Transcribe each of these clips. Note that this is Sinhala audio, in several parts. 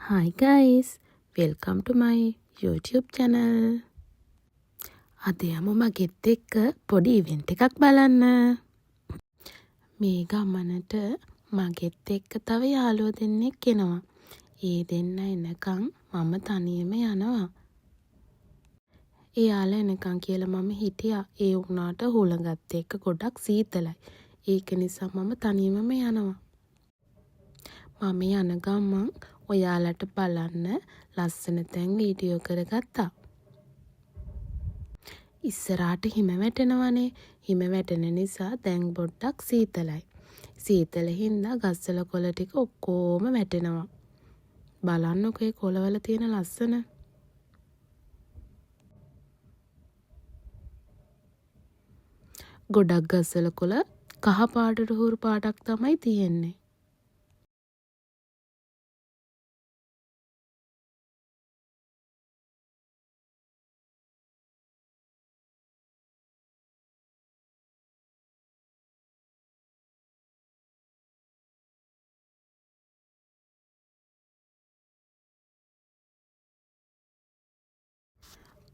Hi guys, welcome to my YouTube channel. අද යමු මගෙත් එක්ක පොඩි ඉවෙන්ට් එකක් බලන්න. මේ ගමනට මගෙත් එක්ක තව යාළුවෝ දෙන්නෙක් එනවා. ඒ දෙන්න එනකන් මම තනියම යනවා. එයාලා එනකන් කියලා මම හිටියා. ඒ වුණාට හුළඟත් එක්ක ගොඩක් සීතලයි. ඒක නිසා මම තනියමම යනවා. මම යන ගමන් ඔයාලට බලන්න ලස්සන තැන් වීඩියෝ කරගත්තා. ඉස්සරහට හිම වැටෙනවනේ. හිම වැටෙන නිසා දැන් පොඩ්ඩක් සීතලයි. සීතල හින්දා ගස්වල කොළ ටික ඔක්කොම වැටෙනවා. බලන්නකෝ ඒ කොළවල තියෙන ලස්සන. ගොඩක් ගස්වල කොළ කහ පාටට හුරු පාටක් තමයි තියෙන්නේ.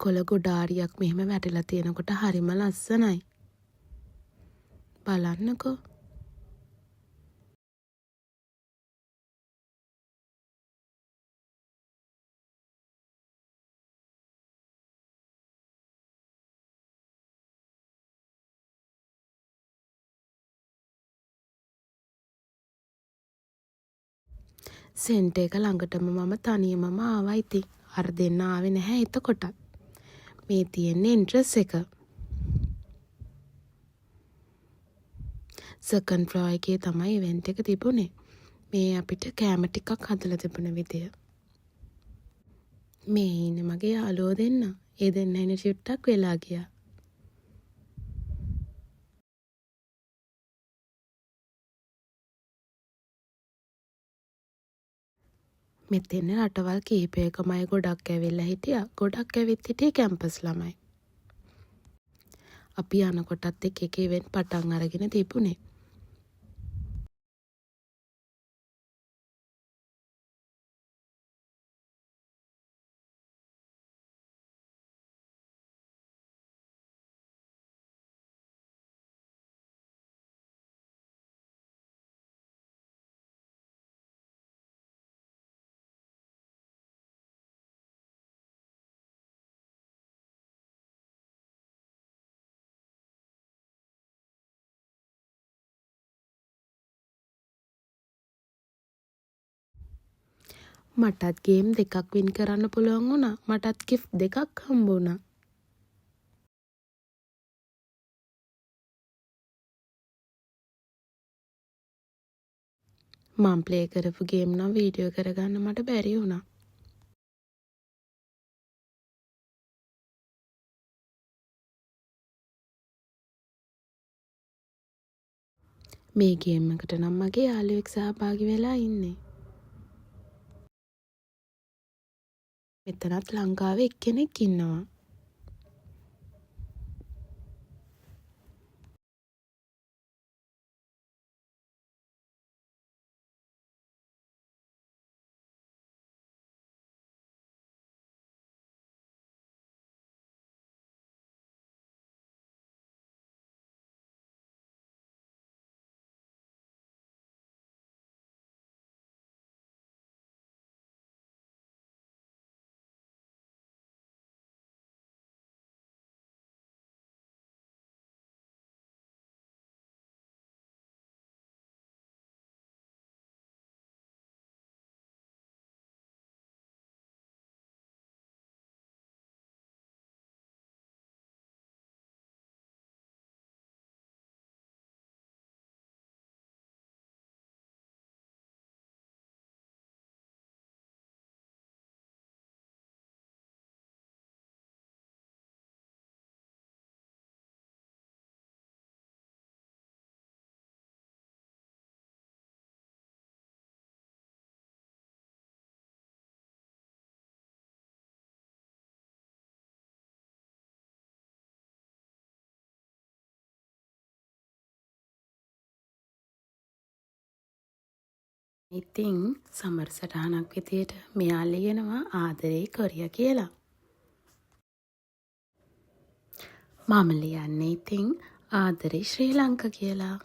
කොළ ගොඩාරියක් මෙහෙම වැටිලා තියෙනකොට හරිම ලස්සනයි. බලන්නකෝ. සෙන්ට් එක ළඟටම මම තනියමම ආවා ඉතින්. අර දෙන්න ආවේ නැහැ එතකොටත්. මේ තියෙන්නේ එන්ට්‍රස් එක. සෙකන්ඩ් ෆ්ලෝර් එකේ තමයි ඉවෙන්ට් එක තිබුණේ. මේ අපිට කෑම ටිකක් හදලා තිබුණ විදිය. මේ ඉන්නේ මගේ යාළුවෝ දෙන්න. ඒ දෙන්න එන චුට්ටක් වෙලා ගියා. මෙතෙන් රටවල් කිහිපයකම අය ගොඩක් ඇවිල්ලා හිටියා. ගොඩක් ඇවිත් හිටියේ කැම්පස් ළමයි. අපි යනකොටත් එක ඉවෙන්ට් පටන් අරගෙන තිබුණේ. මටත් ගේම් දෙකක් වින් කරන්න පුළුවන් වුණා. මටත් ගිෆ්ට් දෙකක් හම්බ වුණා. මම ප්ලේ කරපු ගේම් නම් වීඩියෝ කරගන්න මට බැරි වුණා. මේ ගේම් එකට නම් මගේ යාළුවෙක් සහභාගී වෙලා ඉන්නේ. මෙතනත් ලංකාවේ එක්කෙනෙක් ඉන්නවා. ඉතින් සමර සටහනක් විදියට මෙයා ලියනවා ආදරේ කොරියා කියලා. මම ලියන්නේ ඉතින් ආදරේ ශ්‍රී ලංකා කියලා.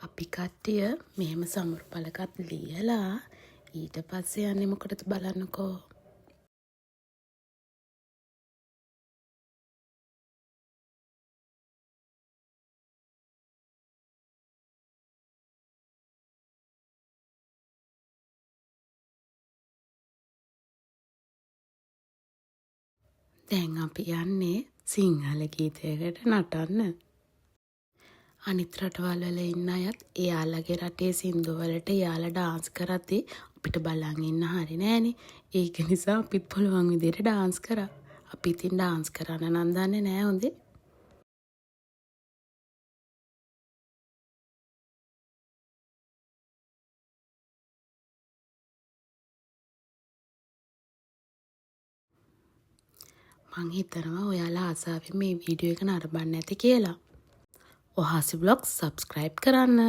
අපි කට්ටිය මෙහෙම සමරු පළකත් ලියලා ඊට පස්සේ යන්නේ මොකටද බලන්නකෝ. දැන් අපි යන්නේ සිංහල ගීතයකට නටන්න. අනිත් රටවල් වල ඉන්න අයත් එයාලගේ රටේ සින්දු වලට එයාලා ඩාන්ස් කරද්දී අපිට බලන් ඉන්න හරි නෑනේ. ඒක නිසා අපිත් පුළුවන් විදිහට ඩාන්ස් කරා. අපි ඉතින් ඩාන්ස් කරන්න නම් දන්නේ නෑ හොඳේ. මං හිතනවා ඔයාලා ආසාවෙන් මේ වීඩියෝ එක නරඹන්න ඇති කියලා. ඔහාසි බ්ලොග්ස් සබ්ස්ක්‍රයිබ් කරන්න.